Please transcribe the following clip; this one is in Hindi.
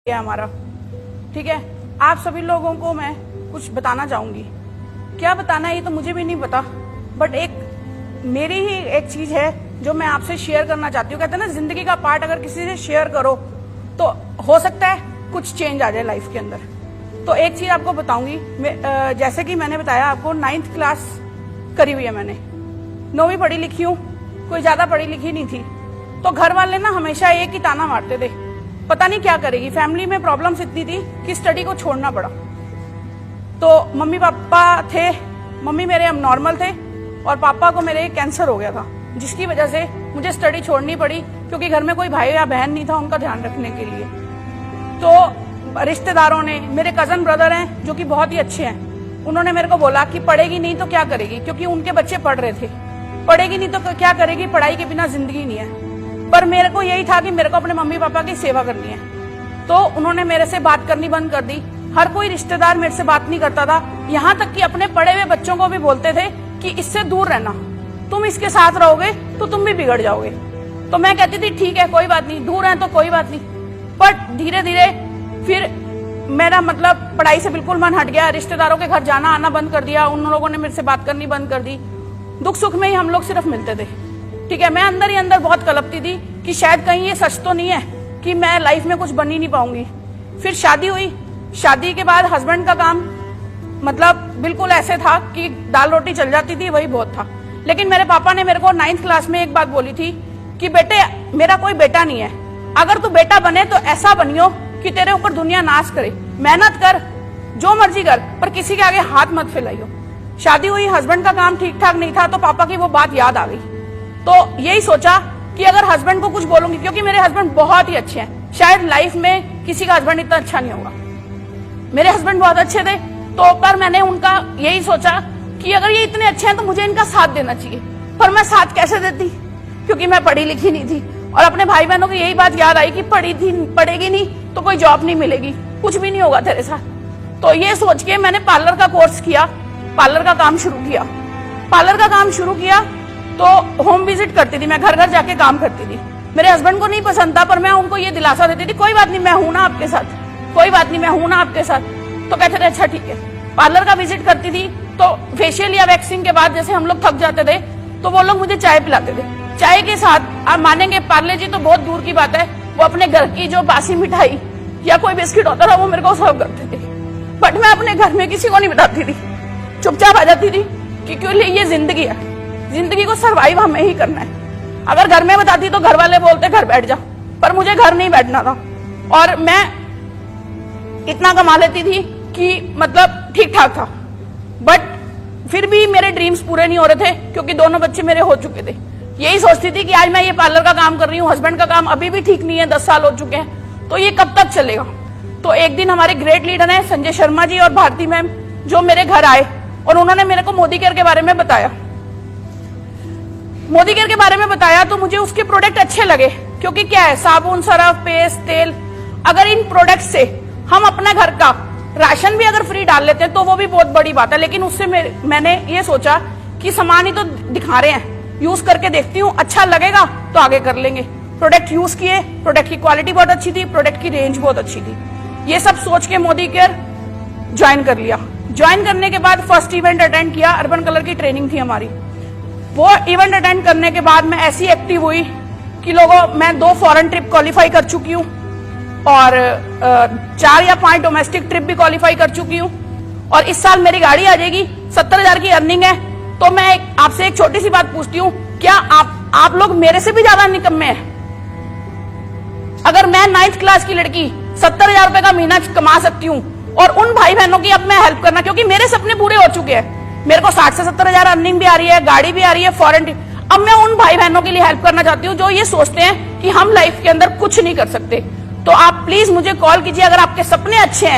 हमारा, ठीक है। आप सभी लोगों को मैं कुछ बताना चाहूंगी। क्या बताना है ये तो मुझे भी नहीं पता, बट एक मेरी ही एक चीज है जो मैं आपसे शेयर करना चाहती हूँ। कहते हैं ना, जिंदगी का पार्ट अगर किसी से शेयर करो तो हो सकता है कुछ चेंज आ जाए लाइफ के अंदर। तो एक चीज आपको बताऊंगी, जैसे कि मैंने बताया आपको 9th क्लास करी हुई है मैंने, 9वीं पढ़ी लिखी हूँ, कोई ज्यादा पढ़ी लिखी नहीं थी। तो घर वाले ना हमेशा एक ही ताना मारते थे, पता नहीं क्या करेगी। फैमिली में प्रॉब्लम्स इतनी थी कि स्टडी को छोड़ना पड़ा। तो मम्मी पापा थे, मम्मी मेरे अब नॉर्मल थे और पापा को मेरे कैंसर हो गया था, जिसकी वजह से मुझे स्टडी छोड़नी पड़ी, क्योंकि घर में कोई भाई या बहन नहीं था उनका ध्यान रखने के लिए। तो रिश्तेदारों ने, मेरे कजन ब्रदर हैं जो कि बहुत ही अच्छे हैं, उन्होंने मेरे को बोला कि पढ़ेगी नहीं तो क्या करेगी, क्योंकि उनके बच्चे पढ़ रहे थे। पढ़ेगी नहीं तो क्या करेगी, पढ़ाई के बिना जिंदगी नहीं है। पर मेरे को यही था कि मेरे को अपने मम्मी पापा की सेवा करनी है। तो उन्होंने मेरे से बात करनी बंद कर दी। हर कोई रिश्तेदार मेरे से बात नहीं करता था, यहाँ तक कि अपने पढ़े हुए बच्चों को भी बोलते थे कि इससे दूर रहना, तुम इसके साथ रहोगे तो तुम भी बिगड़ जाओगे। तो मैं कहती थी ठीक है, कोई बात नहीं, दूर है तो कोई बात नहीं। बट धीरे धीरे फिर मेरा मतलब पढ़ाई से बिल्कुल मन हट गया, रिश्तेदारों के घर जाना आना बंद कर दिया, उन लोगों ने मेरे से बात करनी बंद कर दी। दुख सुख में ही हम लोग सिर्फ मिलते थे, ठीक है। मैं अंदर ही अंदर बहुत कलपती थी कि शायद कहीं ये सच तो नहीं है कि मैं लाइफ में कुछ बन ही नहीं पाऊंगी। फिर शादी हुई, शादी के बाद हस्बैंड का काम मतलब बिल्कुल ऐसे था कि दाल रोटी चल जाती थी, वही बहुत था। लेकिन मेरे पापा ने मेरे को 9th क्लास में एक बात बोली थी कि बेटे, मेरा कोई बेटा नहीं है, अगर तू बेटा बने तो ऐसा बनियो कि तेरे ऊपर दुनिया नाश करे, मेहनत कर, जो मर्जी कर, पर किसी के आगे हाथ मत फैलाइयो। शादी हुई, हस्बैंड का काम ठीक ठाक नहीं था, तो पापा की वो बात याद आ गई। तो यही सोचा कि अगर हस्बैंड को कुछ बोलूंगी, क्योंकि मेरे हस्बैंड बहुत ही अच्छे हैं, शायद लाइफ में किसी का हस्बैंड इतना अच्छा नहीं होगा। मेरे हस्बैंड बहुत अच्छे थे, तो पर मैंने उनका यही सोचा कि अगर ये इतने अच्छे हैं तो मुझे इनका साथ देना चाहिए। पर मैं साथ कैसे देती, क्योंकि मैं पढ़ी लिखी नहीं थी। और अपने भाई बहनों की यही बात याद आई कि पढ़ेगी नहीं तो कोई जॉब नहीं मिलेगी, कुछ भी नहीं होगा तेरे साथ। तो ये सोच के मैंने पार्लर का कोर्स किया, पार्लर का काम शुरू किया। पार्लर का काम शुरू किया तो होम विजिट करती थी, मैं घर घर जाके काम करती थी। मेरे हस्बैंड को नहीं पसंद था, पर मैं उनको ये दिलासा देती थी, कोई बात नहीं, मैं हूं ना आपके साथ, कोई बात नहीं, मैं हूं ना आपके साथ। तो कहते थे अच्छा ठीक है। पार्लर का विजिट करती थी तो फेशियल या वैक्सिंग के बाद जैसे हम लोग थक जाते थे तो वो लोग मुझे चाय पिलाते थे। चाय के साथ आप मानेंगे, पार्ले जी तो बहुत दूर की बात है, वो अपने घर की जो बासी मिठाई या कोई बिस्किट होता था वो मेरे को सर्व करते थे। बट मैं अपने घर में किसी को नहीं बताती थी, चुपचाप आ जाती थी, क्योंकि ये जिंदगी है, जिंदगी को सर्वाइव हमें ही करना है। अगर घर में बताती तो घर वाले बोलते घर बैठ जा, पर मुझे घर नहीं बैठना था। और मैं इतना कमा लेती थी कि मतलब ठीक ठाक था, बट फिर भी मेरे ड्रीम्स पूरे नहीं हो रहे थे, क्योंकि दोनों बच्चे मेरे हो चुके थे। यही सोचती थी कि आज मैं ये पार्लर का काम कर रही हूँ, हस्बैंड का काम अभी भी ठीक नहीं है, 10 साल हो चुके हैं, तो ये कब तक चलेगा। तो एक दिन हमारे ग्रेट लीडर हैं संजय शर्मा जी और भारती मैम, जो मेरे घर आए और उन्होंने मेरे को मोदी केयर के बारे में बताया। मोदी केयर के बारे में बताया तो मुझे उसके प्रोडक्ट अच्छे लगे, क्योंकि क्या है, साबुन, सरफ, पेस्ट, तेल, अगर इन प्रोडक्ट से हम अपने घर का राशन भी अगर फ्री डाल लेते हैं तो वो भी बहुत बड़ी बात है। लेकिन उससे मैंने ये सोचा कि सामान ही तो दिखा रहे हैं, यूज करके देखती हूँ, अच्छा लगेगा तो आगे कर लेंगे। प्रोडक्ट यूज किए, प्रोडक्ट की क्वालिटी बहुत अच्छी थी, प्रोडक्ट की रेंज बहुत अच्छी थी। ये सब सोच के मोदी केयर ज्वाइन कर लिया। ज्वाइन करने के बाद फर्स्ट इवेंट अटेंड किया, अर्बन कलर की ट्रेनिंग थी हमारी। वो इवेंट अटेंड करने के बाद मैं ऐसी एक्टिव हुई कि मैं 2 फॉरेन ट्रिप क्वालिफाई कर चुकी हूँ और 4 या 5 डोमेस्टिक ट्रिप भी क्वालिफाई कर चुकी हूँ। और इस साल मेरी गाड़ी आ जाएगी, 70,000 की अर्निंग है। तो मैं आपसे एक छोटी सी बात पूछती हूँ, क्या आप लोग मेरे से भी ज्यादा निकम्मे हैं? अगर मैं 9th क्लास की लड़की 70,000 रुपए का महीना कमा सकती हूँ और उन भाई बहनों की अब मैं हेल्प करना, क्योंकि मेरे सपने पूरे हो चुके हैं, मेरे को 60 से 70,000 अर्निंग भी आ रही है, गाड़ी भी आ रही है, फॉरेन ट्रिप। अब मैं उन भाई बहनों के लिए हेल्प करना चाहती हूँ जो ये सोचते हैं कि हम लाइफ के अंदर कुछ नहीं कर सकते। तो आप प्लीज मुझे कॉल कीजिए अगर आपके सपने अच्छे हैं।